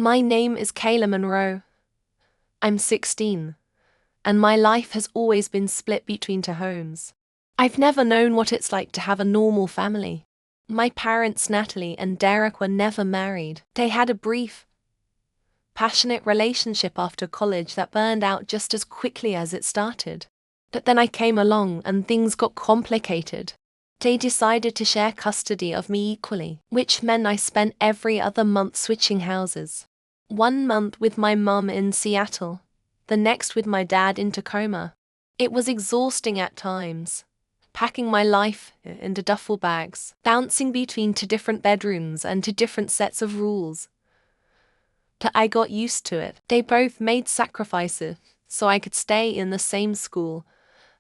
My name is Kayla Monroe. I'm 16, and my life has always been split between two homes. I've never known what it's like to have a normal family. My parents, Natalie and Derek, were never married. They had a brief, passionate relationship after college that burned out just as quickly as it started. But then I came along and things got complicated. They decided to share custody of me equally, which meant I spent every other month switching houses. 1 month with my mum in Seattle, the next with my dad in Tacoma. It was exhausting at times, packing my life into duffel bags, bouncing between two different bedrooms and two different sets of rules. But I got used to it. They both made sacrifices so I could stay in the same school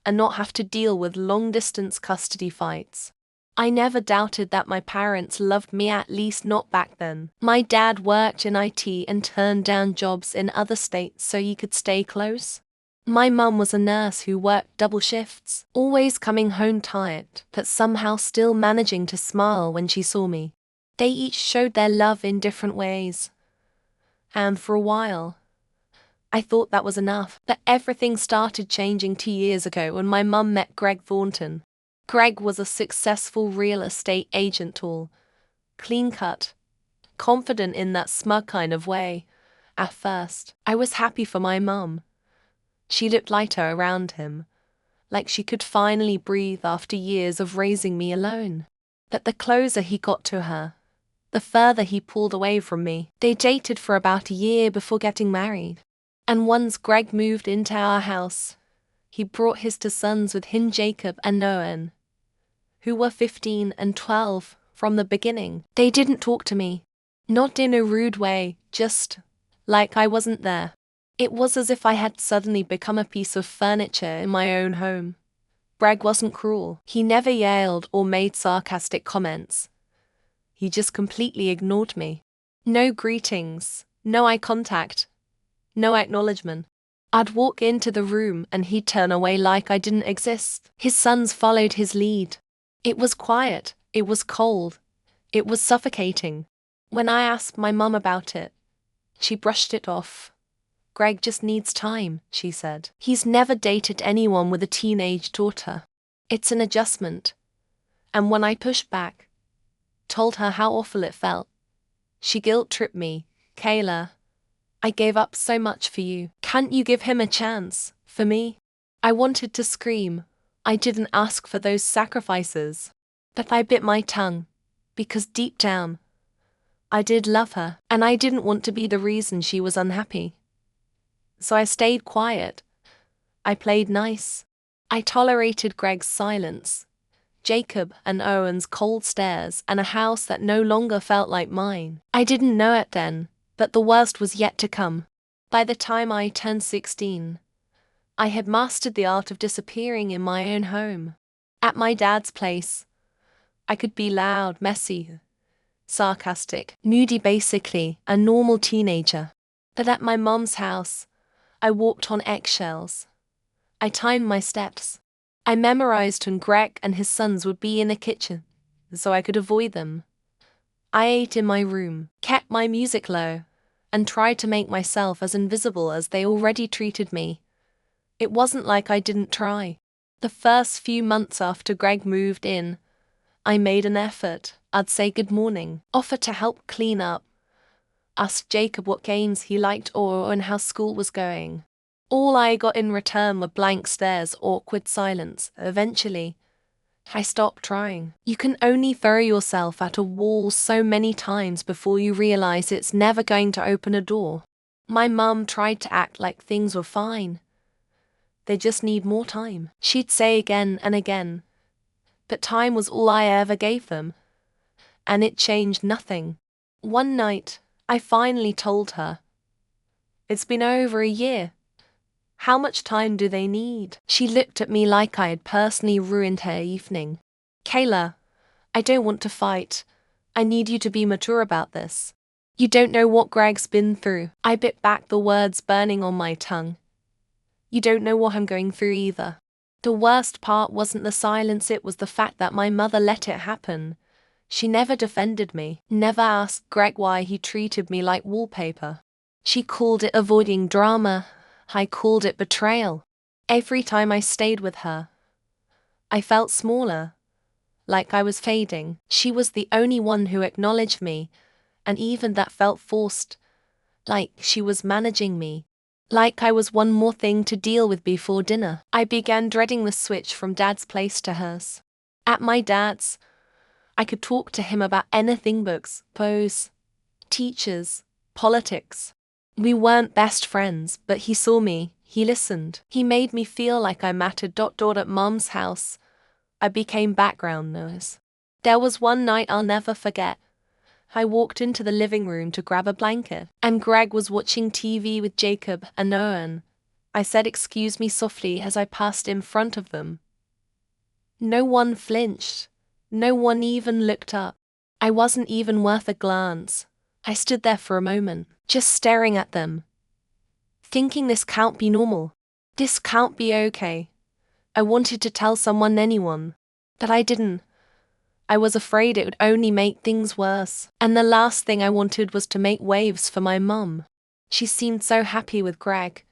and not have to deal with long-distance custody fights. I never doubted that my parents loved me, at least not back then. My dad worked in IT and turned down jobs in other states so he could stay close. My mum was a nurse who worked double shifts, always coming home tired, but somehow still managing to smile when she saw me. They each showed their love in different ways. And for a while, I thought that was enough. But everything started changing 2 years ago when my mum met Greg Thornton. Greg was a successful real estate agent, tall, clean-cut, confident in that smug kind of way. At first, I was happy for my mum. She looked lighter around him, like she could finally breathe after years of raising me alone. But the closer he got to her, the further he pulled away from me. They dated for about a year before getting married. And once Greg moved into our house, he brought his two sons with him, Jacob and Owen, who were 15 and 12 from the beginning. They didn't talk to me, not in a rude way, just like I wasn't there. It was as if I had suddenly become a piece of furniture in my own home. Greg wasn't cruel. He never yelled or made sarcastic comments. He just completely ignored me. No greetings, no eye contact, no acknowledgement. I'd walk into the room and he'd turn away like I didn't exist. His sons followed his lead. It was quiet, it was cold, it was suffocating. When I asked my mum about it, she brushed it off. Greg just needs time, she said. He's never dated anyone with a teenage daughter. It's an adjustment. And when I pushed back, told her how awful it felt, she guilt-tripped me. Kayla, I gave up so much for you. Can't you give him a chance, for me? I wanted to scream. I didn't ask for those sacrifices. But I bit my tongue, because deep down, I did love her, and I didn't want to be the reason she was unhappy. So I stayed quiet. I played nice. I tolerated Greg's silence, Jacob and Owen's cold stares, and a house that no longer felt like mine. I didn't know it then, but the worst was yet to come. By the time I turned 16, I had mastered the art of disappearing in my own home. At my dad's place, I could be loud, messy, sarcastic, moody, basically a normal teenager. But at my mom's house, I walked on eggshells. I timed my steps. I memorized when Greg and his sons would be in the kitchen, so I could avoid them. I ate in my room, kept my music low, and tried to make myself as invisible as they already treated me. It wasn't like I didn't try. The first few months after Greg moved in, I made an effort. I'd say good morning, offer to help clean up, ask Jacob what games he liked or how school was going. All I got in return were blank stares, awkward silence. Eventually, I stopped trying. You can only throw yourself at a wall so many times before you realize it's never going to open a door. My mum tried to act like things were fine. They just need more time, she'd say again and again. But time was all I ever gave them. And it changed nothing. One night, I finally told her. It's been over a year. How much time do they need? She looked at me like I had personally ruined her evening. Kayla, I don't want to fight. I need you to be mature about this. You don't know what Greg's been through. I bit back, the words burning on my tongue. You don't know what I'm going through either. The worst part wasn't the silence, it was the fact that my mother let it happen. She never defended me, never asked Greg why he treated me like wallpaper. She called it avoiding drama. I called it betrayal. Every time I stayed with her, I felt smaller, like I was fading. She was the only one who acknowledged me, and even that felt forced, like she was managing me. Like I was one more thing to deal with before dinner. I began dreading the switch from Dad's place to hers. At my dad's, I could talk to him about anything: books, pose, teachers, politics. We weren't best friends, but he saw me, he listened. He made me feel like I mattered. At Mom's house, I became background noise. There was one night I'll never forget. I walked into the living room to grab a blanket, and Greg was watching TV with Jacob and Owen. I said excuse me softly as I passed in front of them. No one flinched. No one even looked up. I wasn't even worth a glance. I stood there for a moment, just staring at them, thinking this can't be normal. This can't be okay. I wanted to tell someone, anyone, but I didn't. I was afraid it would only make things worse, and the last thing I wanted was to make waves for my mum. She seemed so happy with Greg,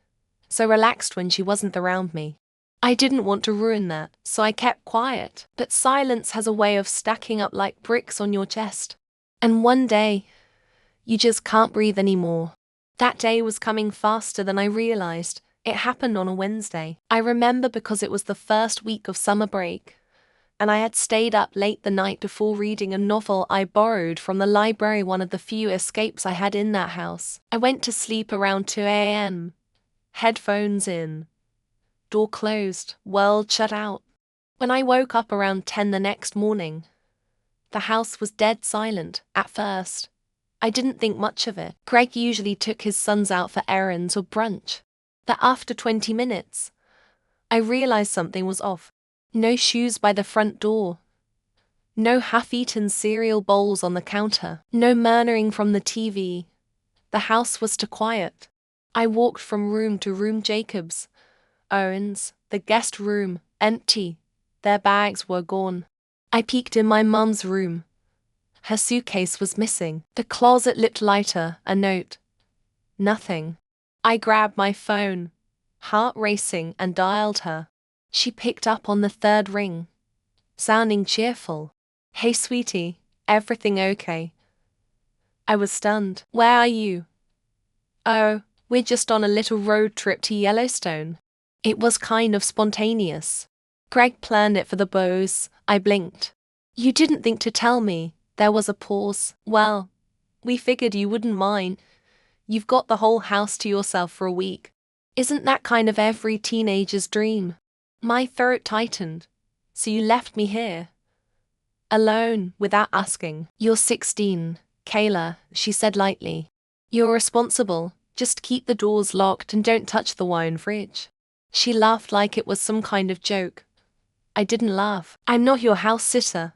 so relaxed when she wasn't around me. I didn't want to ruin that, so I kept quiet. But silence has a way of stacking up like bricks on your chest. And one day, you just can't breathe anymore. That day was coming faster than I realized. It happened on a Wednesday. I remember because it was the first week of summer break, and I had stayed up late the night before reading a novel I borrowed from the library, one of the few escapes I had in that house. I went to sleep around 2 a.m., headphones in, door closed, world shut out. When I woke up around 10 the next morning, the house was dead silent. At first, I didn't think much of it. Greg usually took his sons out for errands or brunch. But after 20 minutes, I realized something was off. No shoes by the front door. No half-eaten cereal bowls on the counter. No murmuring from the TV. The house was too quiet. I walked from room to room. Jacob's, Owen's, the guest room, empty. Their bags were gone. I peeked in my mum's room. Her suitcase was missing. The closet looked lighter. A note. Nothing. I grabbed my phone, heart racing, and dialed her. She picked up on the third ring, sounding cheerful. Hey sweetie, everything okay? I was stunned. Where are you? Oh, we're just on a little road trip to Yellowstone. It was kind of spontaneous. Greg planned it for the boys. I blinked. You didn't think to tell me. There was a pause. Well, we figured you wouldn't mind. You've got the whole house to yourself for a week. Isn't that kind of every teenager's dream? My throat tightened. So you left me here, alone, without asking. You're 16, Kayla, she said lightly. You're responsible. Just keep the doors locked and don't touch the wine fridge. She laughed like it was some kind of joke. I didn't laugh. I'm not your house sitter,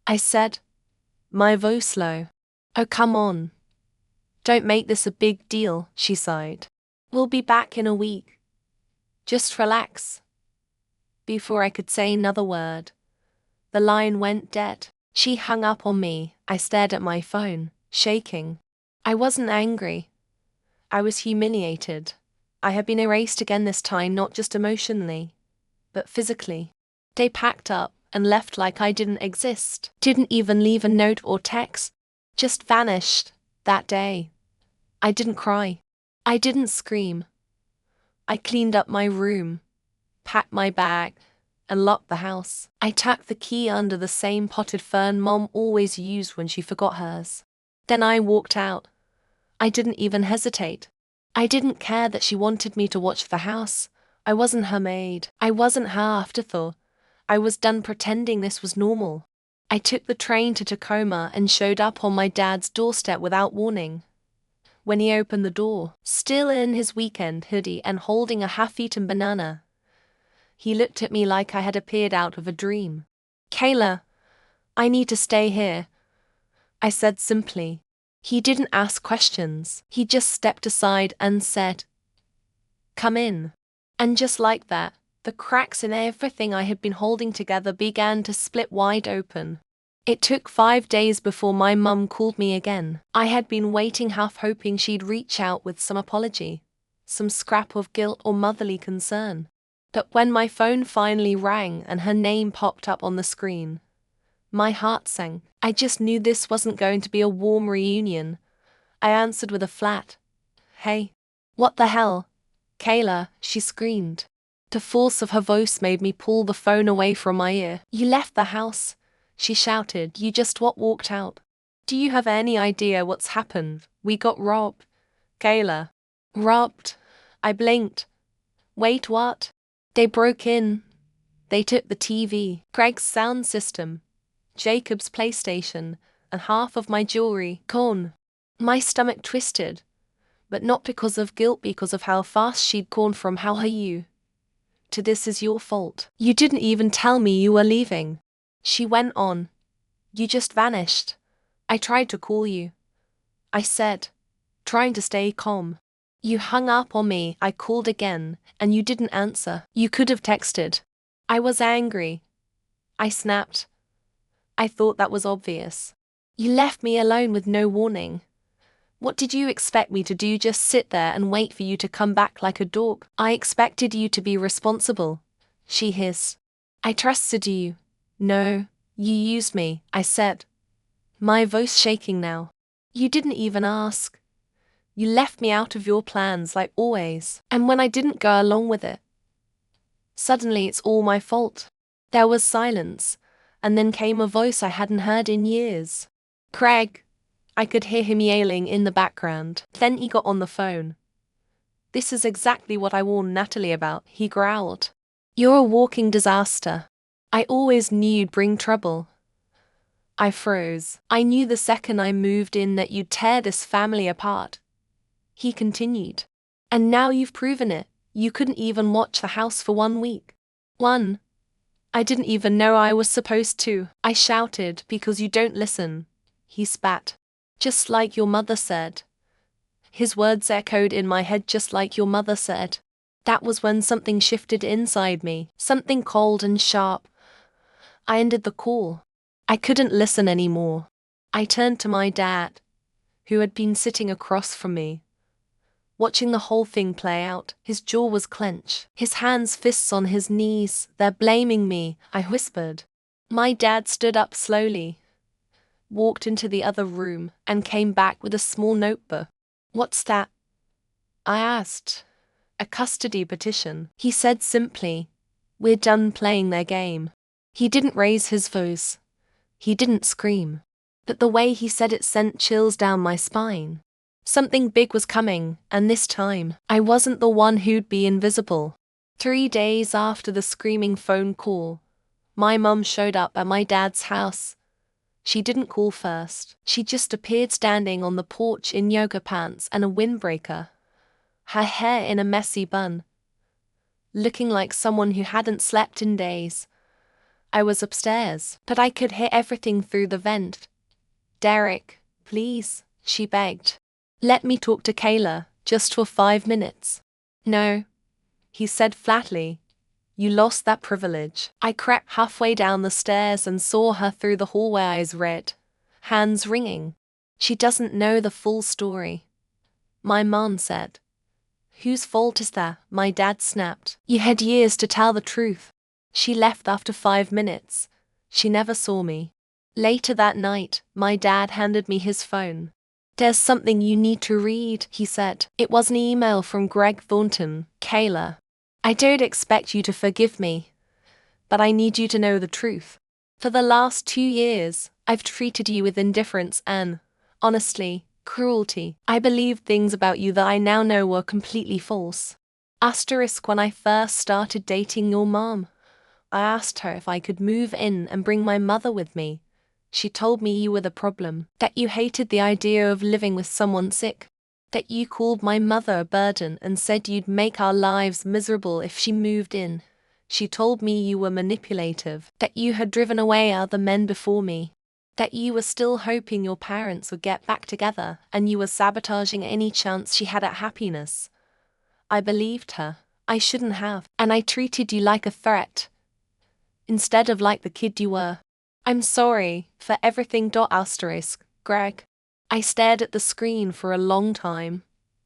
I said, my voice low. Oh, come on. Don't make this a big deal, she sighed. We'll be back in a week. Just relax. Before I could say another word, the line went dead. She hung up on me. I stared at my phone, shaking. I wasn't angry. I was humiliated. I had been erased again, this time not just emotionally, but physically. They packed up and left like I didn't exist. Didn't even leave a note or text. Just vanished that day. I didn't cry. I didn't scream. I cleaned up my room, packed my bag, and locked the house. I tucked the key under the same potted fern Mom always used when she forgot hers. Then I walked out. I didn't even hesitate. I didn't care that she wanted me to watch the house. I wasn't her maid. I wasn't her afterthought. I was done pretending this was normal. I took the train to Tacoma and showed up on my dad's doorstep without warning. When he opened the door, still in his weekend hoodie and holding a half-eaten banana, he looked at me like I had appeared out of a dream. Kayla, I need to stay here, I said simply. He didn't ask questions. He just stepped aside and said, come in. And just like that, the cracks in everything I had been holding together began to split wide open. It took 5 days before my mum called me again. I had been waiting, half hoping she'd reach out with some apology, some scrap of guilt or motherly concern. But when my phone finally rang and her name popped up on the screen, my heart sank. I just knew this wasn't going to be a warm reunion. I answered with a flat, "Hey." "What the hell? Kayla," she screamed. The force of her voice made me pull the phone away from my ear. "You left the house," she shouted. "You just walked out. Do you have any idea what's happened? We got robbed." "Kayla." "Robbed?" I blinked. "Wait, what?" "They broke in. They took the TV, Greg's sound system, Jacob's PlayStation, and half of my jewelry." Gone. My stomach twisted, but not because of guilt, because of how fast she'd gone from "how are you" to "this is your fault. You didn't even tell me you were leaving." She went on. "You just vanished. I tried to call you," I said, trying to stay calm. "You hung up on me. I called again, and you didn't answer. You could have texted." I was angry. I snapped. "I thought that was obvious. You left me alone with no warning. What did you expect me to do, just sit there and wait for you to come back like a dog?" "I expected you to be responsible," she hissed. "I trusted you." "No, you used me," I said, my voice shaking now. "You didn't even ask. You left me out of your plans like always. And when I didn't go along with it, suddenly it's all my fault." There was silence, and then came a voice I hadn't heard in years. "Craig." I could hear him yelling in the background. Then he got on the phone. "This is exactly what I warned Natalie about," he growled. "You're a walking disaster. I always knew you'd bring trouble." I froze. "I knew the second I moved in that you'd tear this family apart," he continued. "And now you've proven it. You couldn't even watch the house for 1 week." "One? I didn't even know I was supposed to," I shouted. "Because you don't listen," he spat. "Just like your mother said." His words echoed in my head, "just like your mother said." That was when something shifted inside me, something cold and sharp. I ended the call. I couldn't listen anymore. I turned to my dad, who had been sitting across from me, watching the whole thing play out. His jaw was clenched, his hands, fists on his knees. "They're blaming me," I whispered. My dad stood up slowly, walked into the other room, and came back with a small notebook. "What's that?" I asked. "A custody petition," he said simply. "We're done playing their game." He didn't raise his voice. He didn't scream. But the way he said it sent chills down my spine. Something big was coming, and this time, I wasn't the one who'd be invisible. 3 days after the screaming phone call, my mum showed up at my dad's house. She didn't call first. She just appeared standing on the porch in yoga pants and a windbreaker, her hair in a messy bun, looking like someone who hadn't slept in days. I was upstairs, but I could hear everything through the vent. "Derek, please," she begged. "Let me talk to Kayla, just for 5 minutes." "No," he said flatly. "You lost that privilege." I crept halfway down the stairs and saw her through the hallway, eyes red, hands wringing. "She doesn't know the full story," my mom said. "Whose fault is that?" my dad snapped. "You had years to tell the truth." She left after 5 minutes. She never saw me. Later that night, my dad handed me his phone. "There's something you need to read," he said. It was an email from Greg Thornton. "Kayla, I don't expect you to forgive me, but I need you to know the truth. For the last 2 years, I've treated you with indifference and, honestly, cruelty. I believed things about you that I now know were completely false. Asterisk, when I first started dating your mom, I asked her if I could move in and bring my mother with me. She told me you were the problem, that you hated the idea of living with someone sick, that you called my mother a burden and said you'd make our lives miserable if she moved in. She told me you were manipulative, that you had driven away other men before me, that you were still hoping your parents would get back together, and you were sabotaging any chance she had at happiness. I believed her. I shouldn't have, and I treated you like a threat, instead of like the kid you were. I'm sorry for everything. Greg. I stared at the screen for a long time,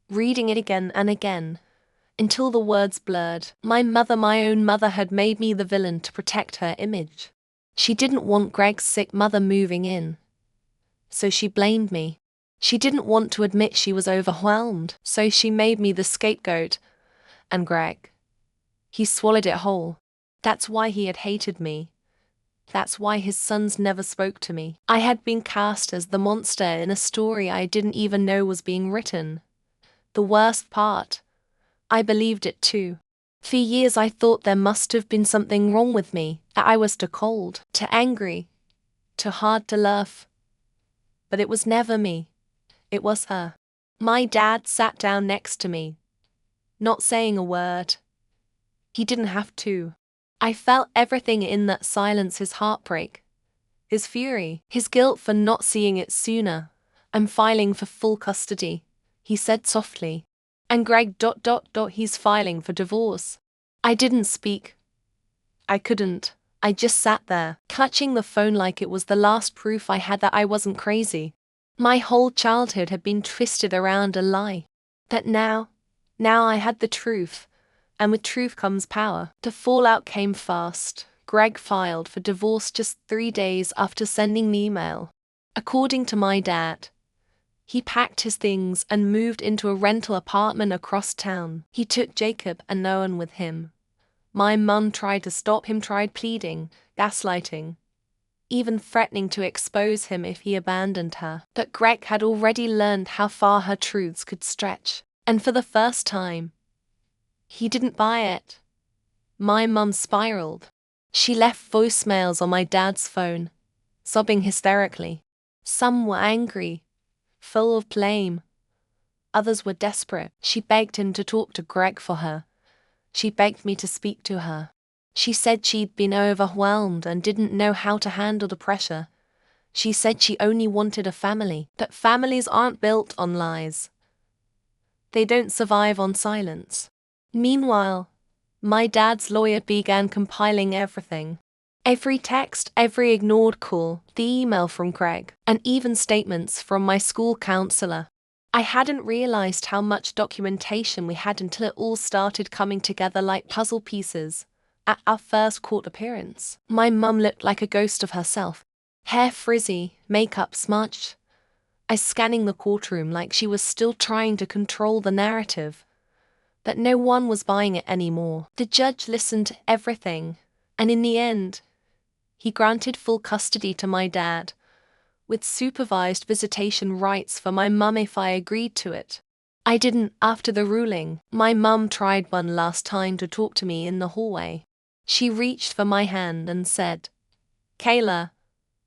reading it again and again, until the words blurred. My own mother, had made me the villain to protect her image. She didn't want Greg's sick mother moving in, so she blamed me. She didn't want to admit she was overwhelmed, so she made me the scapegoat. And Greg, he swallowed it whole. That's why he had hated me. That's why his sons never spoke to me. I had been cast as the monster in a story I didn't even know was being written. The worst part, I believed it too. For years I thought there must have been something wrong with me, that I was too cold, too angry, too hard to love. But it was never me. It was her. My dad sat down next to me, not saying a word. He didn't have to. I felt everything in that silence: his heartbreak, his fury, his guilt for not seeing it sooner. I'm filing for full custody, he said softly. And Greg ... he's filing for divorce. I didn't speak. I couldn't. I just sat there, clutching the phone like it was the last proof I had that I wasn't crazy. My whole childhood had been twisted around a lie. That now I had the truth. And with truth comes power. The fallout came fast. Greg filed for divorce just 3 days after sending the email. According to my dad, he packed his things and moved into a rental apartment across town. He took Jacob and Noah with him. My mum tried to stop him, tried pleading, gaslighting, even threatening to expose him if he abandoned her. But Greg had already learned how far her truths could stretch. And for the first time, he didn't buy it. My mum spiraled. She left voicemails on my dad's phone, sobbing hysterically. Some were angry, full of blame. Others were desperate. She begged him to talk to Greg for her. She begged me to speak to her. She said she'd been overwhelmed and didn't know how to handle the pressure. She said she only wanted a family, but families aren't built on lies. They don't survive on silence. Meanwhile, my dad's lawyer began compiling everything. Every text, every ignored call, the email from Greg, and even statements from my school counselor. I hadn't realized how much documentation we had until it all started coming together like puzzle pieces. At our first court appearance, my mum looked like a ghost of herself. Hair frizzy, makeup smudged. I scanning the courtroom like she was still trying to control the narrative. But no one was buying it anymore. The judge listened to everything, and in the end, he granted full custody to my dad, with supervised visitation rights for my mum if I agreed to it. I didn't. After the ruling, my mum tried one last time to talk to me in the hallway. She reached for my hand and said, "Kayla,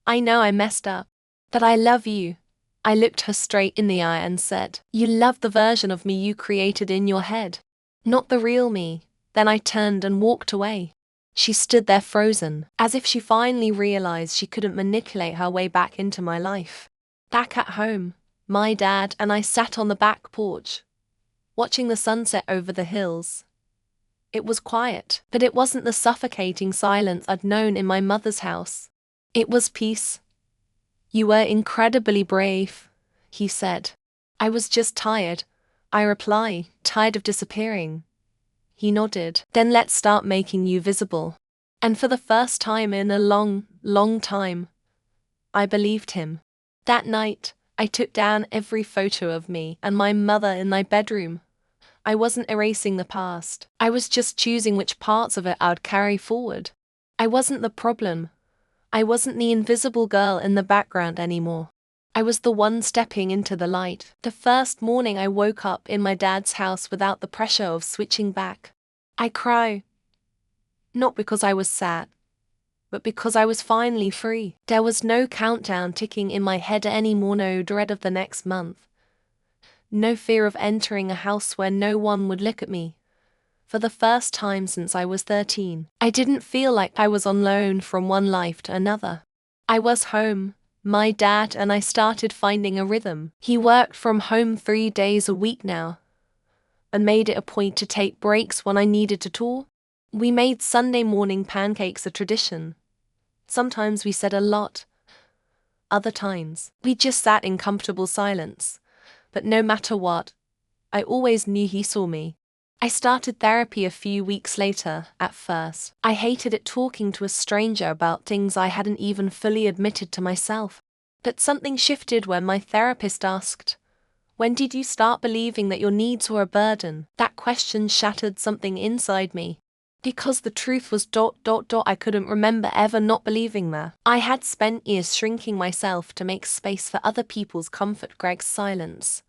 I know I messed up, but I love you." I looked her straight in the eye and said, "You love the version of me you created in your head, not the real me." Then I turned and walked away. She stood there frozen, as if she finally realized she couldn't manipulate her way back into my life. Back at home, my dad and I sat on the back porch, watching the sunset over the hills. It was quiet, but it wasn't the suffocating silence I'd known in my mother's house. It was peace. "You were incredibly brave," he said. "I was just tired," I replied, "tired of disappearing." He nodded. "Then let's start making you visible." And for the first time in a long, long time, I believed him. That night, I took down every photo of me and my mother in my bedroom. I wasn't erasing the past. I was just choosing which parts of it I would carry forward. I wasn't the problem. I wasn't the invisible girl in the background anymore. I was the one stepping into the light. The first morning I woke up in my dad's house without the pressure of switching back. I cried. Not because I was sad, but because I was finally free. There was no countdown ticking in my head anymore, no dread of the next month. No fear of entering a house where no one would look at me. For the first time since I was 13, I didn't feel like I was on loan from one life to another. I was home. My dad and I started finding a rhythm. He worked from home 3 days a week now, and made it a point to take breaks when I needed to tour. We made Sunday morning pancakes a tradition. Sometimes we said a lot. Other times, we just sat in comfortable silence. But no matter what, I always knew he saw me. I started therapy a few weeks later. At first, I hated it talking to a stranger about things I hadn't even fully admitted to myself. But something shifted when my therapist asked, "When did you start believing that your needs were a burden?" That question shattered something inside me. Because the truth was ... I couldn't remember ever not believing that. I had spent years shrinking myself to make space for other people's comfort. Greg's silence,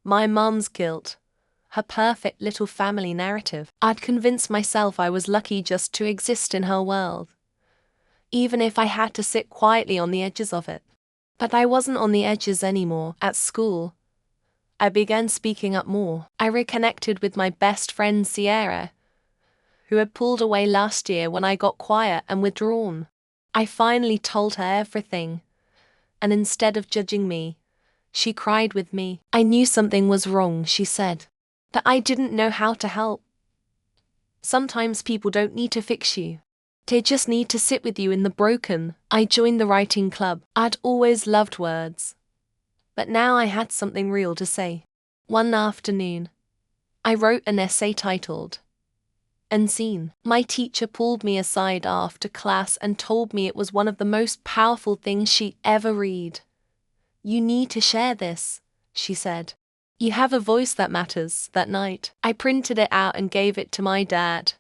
my mum's guilt, her perfect little family narrative. I'd convinced myself I was lucky just to exist in her world, even if I had to sit quietly on the edges of it. But I wasn't on the edges anymore. At school, I began speaking up more. I reconnected with my best friend Sierra, who had pulled away last year when I got quiet and withdrawn. I finally told her everything, and instead of judging me, she cried with me. I knew something was wrong, she said, that I didn't know how to help. Sometimes people don't need to fix you. They just need to sit with you in the broken. I joined the writing club. I'd always loved words, but now I had something real to say. One afternoon, I wrote an essay titled Unseen. My teacher pulled me aside after class and told me it was one of the most powerful things she'd ever read. "You need to share this," she said. "You have a voice that matters." That night, I printed it out and gave it to my dad.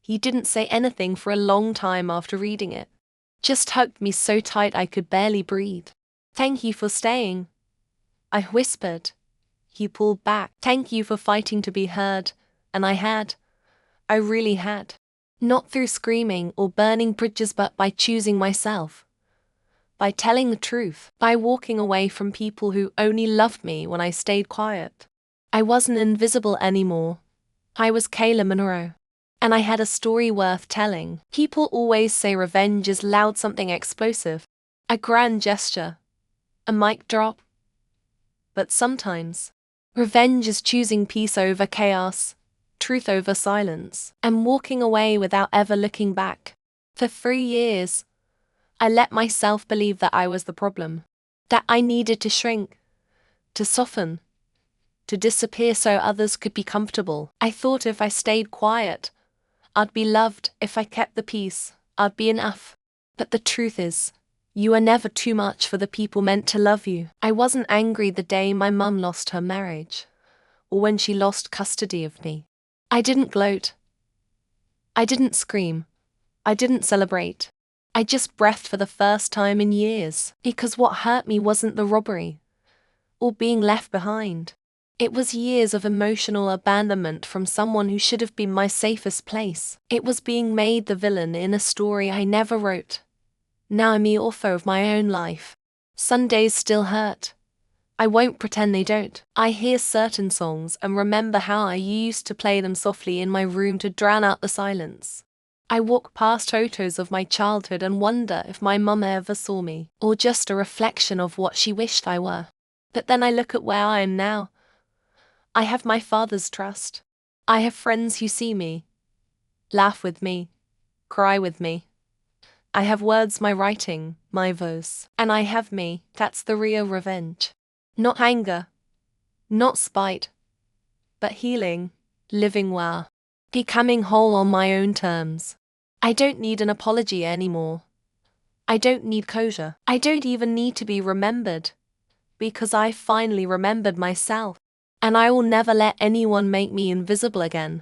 He didn't say anything for a long time after reading it, just hugged me so tight I could barely breathe. "Thank you for staying," I whispered. He pulled back. "Thank you for fighting to be heard." And I really had. Not through screaming or burning bridges, but by choosing myself. By telling the truth. By walking away from people who only loved me when I stayed quiet. I wasn't invisible anymore. I was Kayla Monroe. And I had a story worth telling. People always say revenge is loud, something explosive. A grand gesture. A mic drop. But sometimes, revenge is choosing peace over chaos, truth over silence, and walking away without ever looking back. For 3 years, I let myself believe that I was the problem, that I needed to shrink, to soften, to disappear so others could be comfortable. I thought if I stayed quiet, I'd be loved. If I kept the peace, I'd be enough. But the truth is, you are never too much for the people meant to love you. I wasn't angry the day my mum lost her marriage, or when she lost custody of me. I didn't gloat. I didn't scream. I didn't celebrate. I just breathed for the first time in years, because what hurt me wasn't the robbery or being left behind. It was years of emotional abandonment from someone who should have been my safest place. It was being made the villain in a story I never wrote. Now I'm the author of my own life. Sundays still hurt. I won't pretend they don't. I hear certain songs and remember how I used to play them softly in my room to drown out the silence. I walk past photos of my childhood and wonder if my mum ever saw me, or just a reflection of what she wished I were. But then I look at where I am now. I have my father's trust. I have friends who see me, laugh with me, cry with me. I have words, my writing, my voice, and I have me. That's the real revenge. Not anger, not spite, but healing, living well, becoming whole on my own terms. I don't need an apology anymore. I don't need closure. I don't even need to be remembered, because I finally remembered myself. And I will never let anyone make me invisible again.